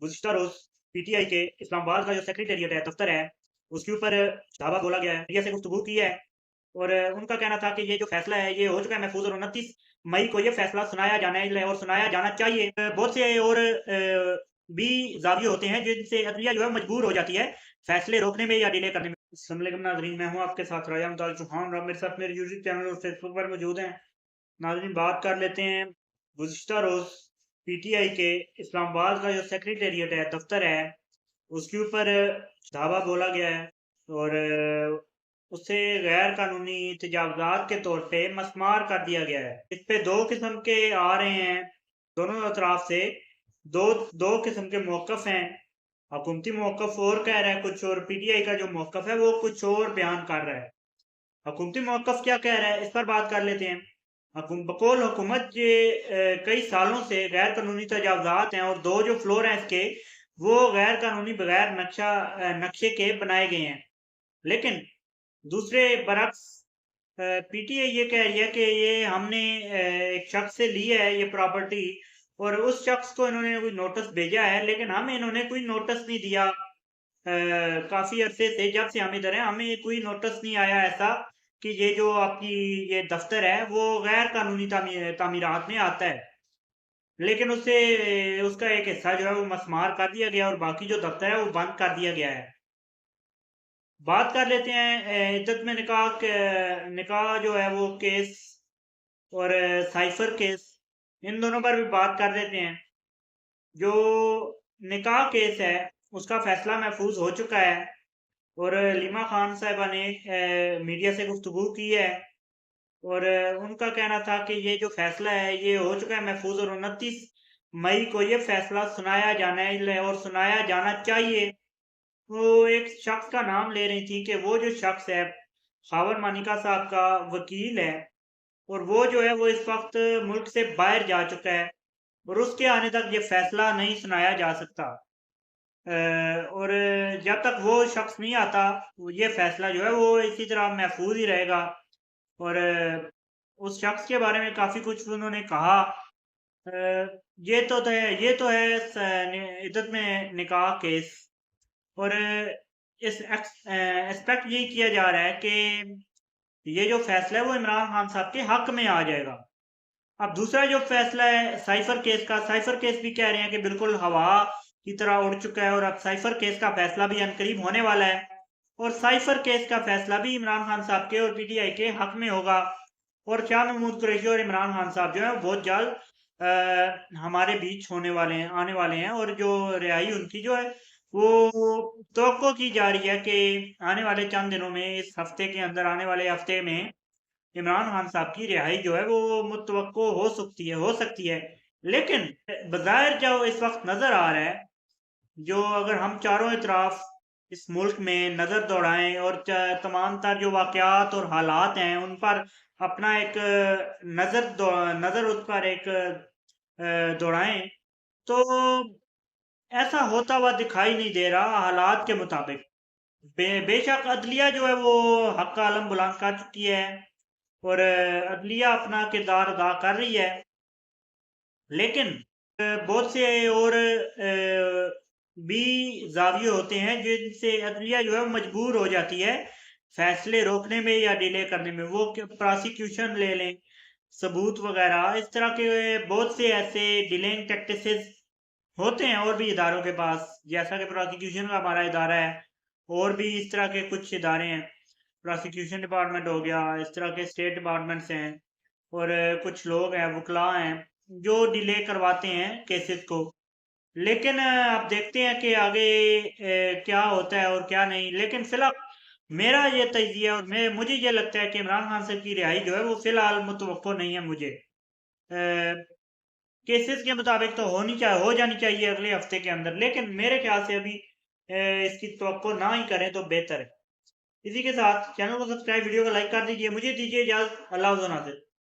गुज़िश्ता रोज़ PTI के इस्लामाबाद का जो सेक्रेटेरिएट है, दफ्तर है, उसके ऊपर धावा बोला गया है, मीडिया से गुफ्तगू की है और उनका कहना था कि ये जो फैसला है, ये हो चुका है महफूज और 29 मई को ये फैसला सुनाया जाना है और सुनाया जाना चाहिए। बहुत से और भी ज़ाविये होते हैं जिनसे अदलिया जो है मजबूर हो जाती है फैसले रोकने में या डिले करने में। अस्सलाम वालेकुम नाज़रीन, मैं हूँ आपके साथ राया मुमताज़ चौहान और आप मेरे साथ मेरे यूट्यूब चैनल और फेसबुक पर मौजूद हैं। नाज़रीन, बात कर लेते हैं गुज़िश्ता रोज़ पीटीआई के इस्लामाबाद का जो सेक्रेटेरिएट है, दफ्तर है, उसके ऊपर धावा बोला गया है और उसे गैर कानूनी तजावुज़ात के तौर पे मस्मार कर दिया गया है। इस पे 2 किस्म के आ रहे हैं, दोनों अतराफ से 2 किस्म के मौक़िफ़ हैं। हुकूमती मौक़िफ़ और कह रहा है कुछ और पीटीआई का जो मौक़िफ़ है वो कुछ और बयान कर रहा है। हुकूमती मौक़िफ़ क्या कह रहा है, इस पर बात कर लेते हैं। बकौल हुकूमत ये कई सालों से गैर कानूनी तजावुज़ात हैं और 2 जो फ्लोर हैं इसके, वो गैर कानूनी बगैर नक्शे के बनाए गए हैं। लेकिन दूसरे बरक्स पीटीआई ये कह रही है कि ये हमने एक शख्स से ली है ये प्रॉपर्टी और उस शख्स को इन्होंने कोई नोटिस भेजा है, लेकिन हमें इन्होंने कोई नोटिस नहीं दिया। काफ़ी अरसे से जब से हम इधर हैं, हमें कोई नोटिस नहीं आया ऐसा कि ये जो आपकी ये दफ्तर है, वो गैर कानूनी तामीरात में आता है। लेकिन उसका एक हिस्सा जो है वो मस्मार कर दिया गया और बाकी जो दफ्तर है वो बंद कर दिया गया है। बात कर लेते हैं इद्दत में निकाह जो है वो केस और साइफर केस, इन दोनों पर भी बात कर देते हैं। जो निकाह केस है उसका फैसला महफूज हो चुका है और लीमा खान साहिबा ने मीडिया से गुफ्तगू की है और उनका कहना था कि ये जो फैसला है ये हो चुका है महफूज और 29 मई को ये फैसला सुनाया जाना है और सुनाया जाना चाहिए। वो एक शख्स का नाम ले रही थी कि वो जो शख्स है खावर मानिका साहब का वकील है और वो जो है वो इस वक्त मुल्क से बाहर जा चुका है और उसके आने तक ये फैसला नहीं सुनाया जा सकता। और जब तक वो शख्स नहीं आता ये फैसला जो है वो इसी तरह महफूज ही रहेगा और उस शख्स के बारे में काफ़ी कुछ उन्होंने कहा। ये तो है इद्दत में निकाह केस और इस एक्सपेक्ट यही किया जा रहा है कि ये जो फैसला है वो इमरान खान साहब के हक में आ जाएगा। अब दूसरा जो फैसला है साइफर केस का, साइफर केस भी कह रहे हैं कि बिल्कुल हवा की तरह उड़ चुका है और अब साइफर केस का फैसला भी अनकरीब होने वाला है और साइफर केस का फैसला भी इमरान खान साहब के और पीटीआई के हक में होगा और शाह महमूद कुरैशी और इमरान खान साहब जो है बहुत जल्द हमारे बीच आने वाले हैं और जो रिहाई उनकी जो है वो तवक्को की जा रही है कि आने वाले चंद दिनों में, इस हफ्ते के अंदर, आने वाले हफ्ते में इमरान खान साहब की रिहाई जो है वो मुतवक्को हो सकती है। लेकिन बज़ाहिर जो इस वक्त नज़र आ रहा है, जो अगर हम चारों इतराफ इस मुल्क में नज़र दौड़ाएं और तमाम तर जो वाक़यात और हालात हैं उन पर अपना एक नज़र उस पर एक दौड़ाएं तो ऐसा होता हुआ दिखाई नहीं दे रहा हालात के मुताबिक। बेशक अदलिया जो है वो हक का आलम बुलंद कर चुकी है और अदलिया अपना किरदार अदा कर रही है, लेकिन बहुत से और भी ज़ाविये होते हैं जिनसे अदलिया जो है मजबूर हो जाती है फैसले रोकने में या डिले करने में। वो प्रोसिक्यूशन ले लें, सबूत वगैरह, इस तरह के बहुत से ऐसे डिलेइंग टैक्टिसेस होते हैं और भी इदारों के पास, जैसा कि प्रोसिक्यूशन का हमारा इदारा है और भी इस तरह के कुछ इदारे हैं। प्रोसिक्यूशन डिपार्टमेंट हो गया, इस तरह के स्टेट डिपार्टमेंट्स हैं और कुछ लोग हैं, वकला हैं जो डिले करवाते हैं केसेस को। लेकिन अब देखते हैं कि आगे क्या होता है और क्या नहीं। लेकिन फिलहाल मेरा ये तजिया और मुझे ये लगता है कि इमरान खान साहब की रिहाई जो है वो फिलहाल मुतवक्को नहीं है। मुझे केसेस के मुताबिक तो हो जानी चाहिए अगले हफ्ते के अंदर, लेकिन मेरे ख्याल से अभी इसकी तवक्को ना ही करें तो बेहतर है। इसी के साथ चैनल को सब्सक्राइब, वीडियो को लाइक कर दीजिए। मुझे दीजिए इजाज़त। अल्लाह हाफ़िज़।